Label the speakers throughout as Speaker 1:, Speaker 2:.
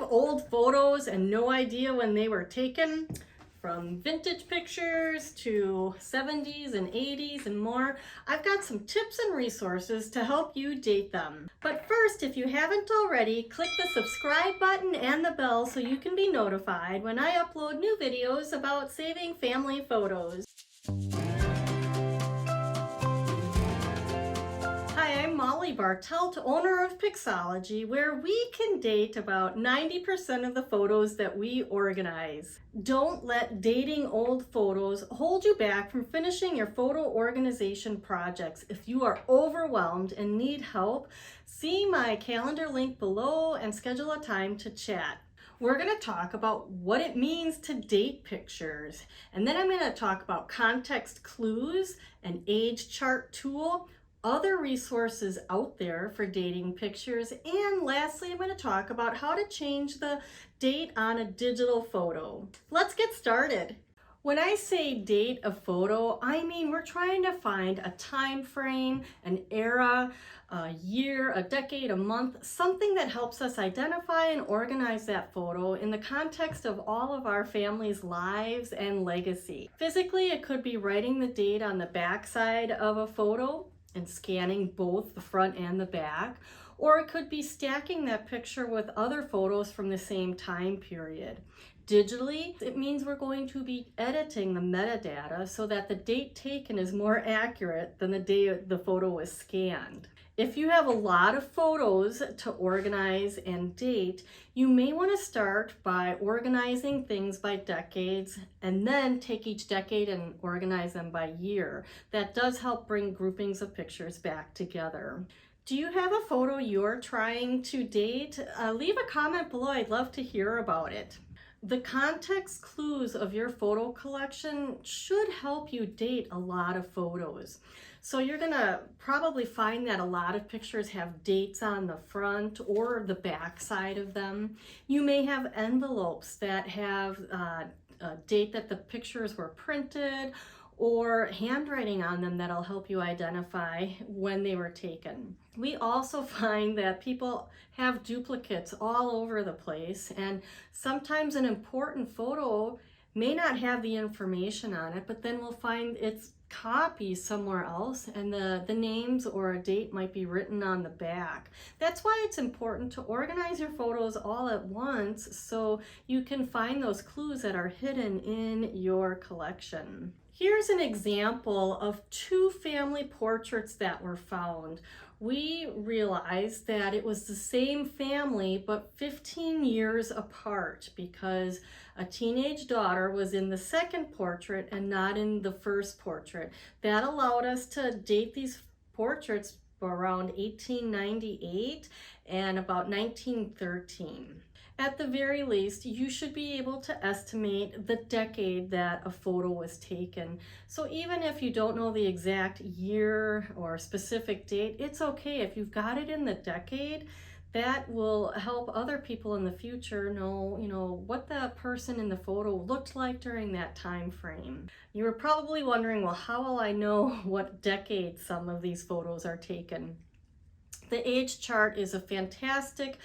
Speaker 1: old photos and no idea when they were taken? From vintage pictures to 70s and 80s and more, I've got some tips and resources to help you date them. But first, if you haven't already, click the subscribe button and the bell so you can be notified when I upload new videos about saving family photos. Hi, I'm Molly Bartelt, owner of Pixology, where we can date about 90% of the photos that we organize. Don't let dating old photos hold you back from finishing your photo organization projects. If you are overwhelmed and need help, see my calendar link below and schedule a time to chat. We're going to talk about what it means to date pictures, and then I'm going to talk about context clues, an age chart tool, other resources out there for dating pictures, and lastly, I'm going to talk about how to change the date on a digital photo. Let's get started. When I say date a photo, I mean we're trying to find a time frame, an era, a year, a decade, a month, something that helps us identify and organize that photo in the context of all of our family's lives and legacy. Physically, it could be writing the date on the back side of a photo and scanning both the front and the back, or it could be stacking that picture with other photos from the same time period. Digitally, it means we're going to be editing the metadata so that the date taken is more accurate than the day the photo was scanned. If you have a lot of photos to organize and date, you may want to start by organizing things by decades and then take each decade and organize them by year. That does help bring groupings of pictures back together. Do you have a photo you're trying to date? Leave a comment below. I'd love to hear about it. The context clues of your photo collection should help you date a lot of photos. So you're gonna probably find that a lot of pictures have dates on the front or the back side of them. You may have envelopes that have a date that the pictures were printed, or handwriting on them that'll help you identify when they were taken. We also find that people have duplicates all over the place, and sometimes an important photo may not have the information on it, but then we'll find its copy somewhere else, and the names or a date might be written on the back. That's why it's important to organize your photos all at once so you can find those clues that are hidden in your collection. Here's an example of two family portraits that were found. We realized that it was the same family but 15 years apart because a teenage daughter was in the second portrait and not in the first portrait. That allowed us to date these portraits around 1898 and about 1913. At the very least, you should be able to estimate the decade that a photo was taken. So even if you don't know the exact year or specific date, it's okay. If you've got it in the decade, that will help other people in the future know, what the person in the photo looked like during that time frame. You were probably wondering, well, how will I know what decade some of these photos are taken? The age chart is a fantastic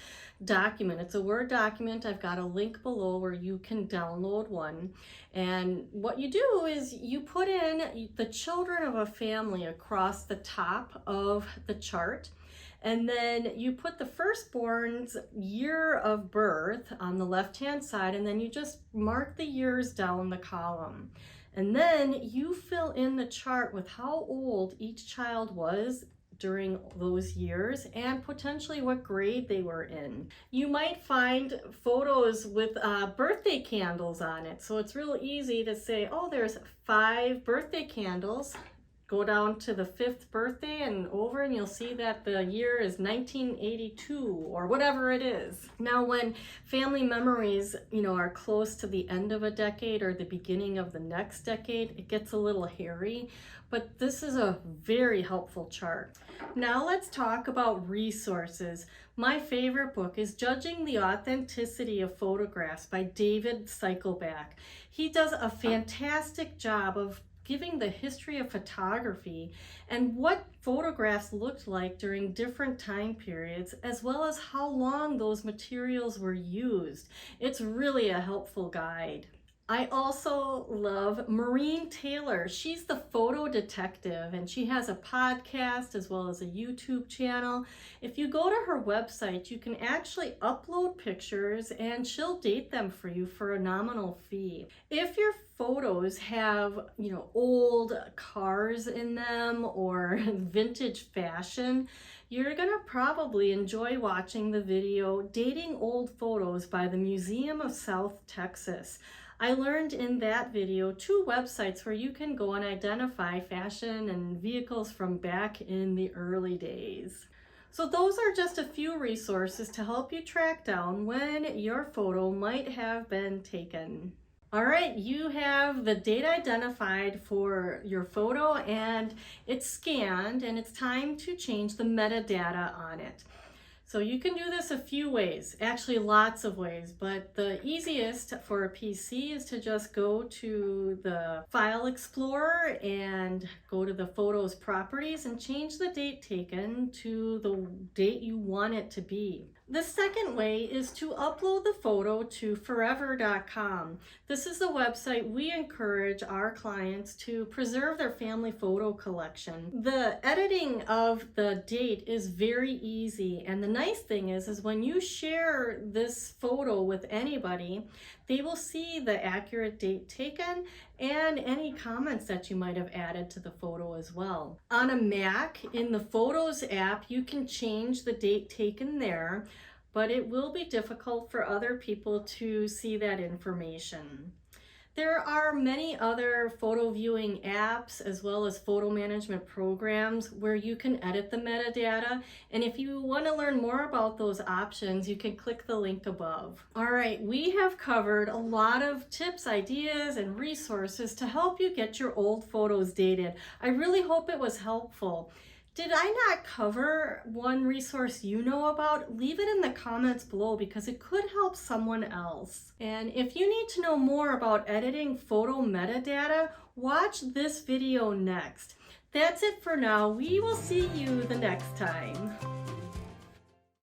Speaker 1: document. It's a Word document. I've got a link below where you can download one. And what you do is you put in the children of a family across the top of the chart. And then you put the firstborn's year of birth on the left-hand side, and then you just mark the years down the column. And then you fill in the chart with how old each child was during those years and potentially what grade they were in. You might find photos with birthday candles on it. So it's real easy to say, oh, there's 5 birthday candles. Go down to the 5th birthday and over, and you'll see that the year is 1982 or whatever it is. Now, when family memories, are close to the end of a decade or the beginning of the next decade, it gets a little hairy, but this is a very helpful chart. Now let's talk about resources. My favorite book is Judging the Authenticity of Photographs by David Cycleback. He does a fantastic job of giving the history of photography and what photographs looked like during different time periods, as well as how long those materials were used. It's really a helpful guide. I also love Maureen Taylor. She's the photo detective and she has a podcast as well as a YouTube channel. If you go to her website, you can actually upload pictures and she'll date them for you for a nominal fee. If your photos have, old cars in them or vintage fashion, you're gonna probably enjoy watching the video Dating Old Photos by the Museum of South Texas. I learned in that video 2 websites where you can go and identify fashion and vehicles from back in the early days. So those are just a few resources to help you track down when your photo might have been taken. All right, you have the date identified for your photo and it's scanned, and it's time to change the metadata on it. So you can do this a few ways, actually lots of ways, but the easiest for a PC is to just go to the File Explorer and go to the Photos Properties and change the date taken to the date you want it to be. The second way is to upload the photo to forever.com. This is the website we encourage our clients to preserve their family photo collection. The editing of the date is very easy, and the nice thing is when you share this photo with anybody, they will see the accurate date taken and any comments that you might have added to the photo as well. On a Mac, in the Photos app, you can change the date taken there, but it will be difficult for other people to see that information. There are many other photo viewing apps as well as photo management programs where you can edit the metadata. And if you want to learn more about those options, you can click the link above. All right, we have covered a lot of tips, ideas, and resources to help you get your old photos dated. I really hope it was helpful. Did I not cover one resource you know about? Leave it in the comments below because it could help someone else. And if you need to know more about editing photo metadata, watch this video next. That's it for now. We will see you the next time.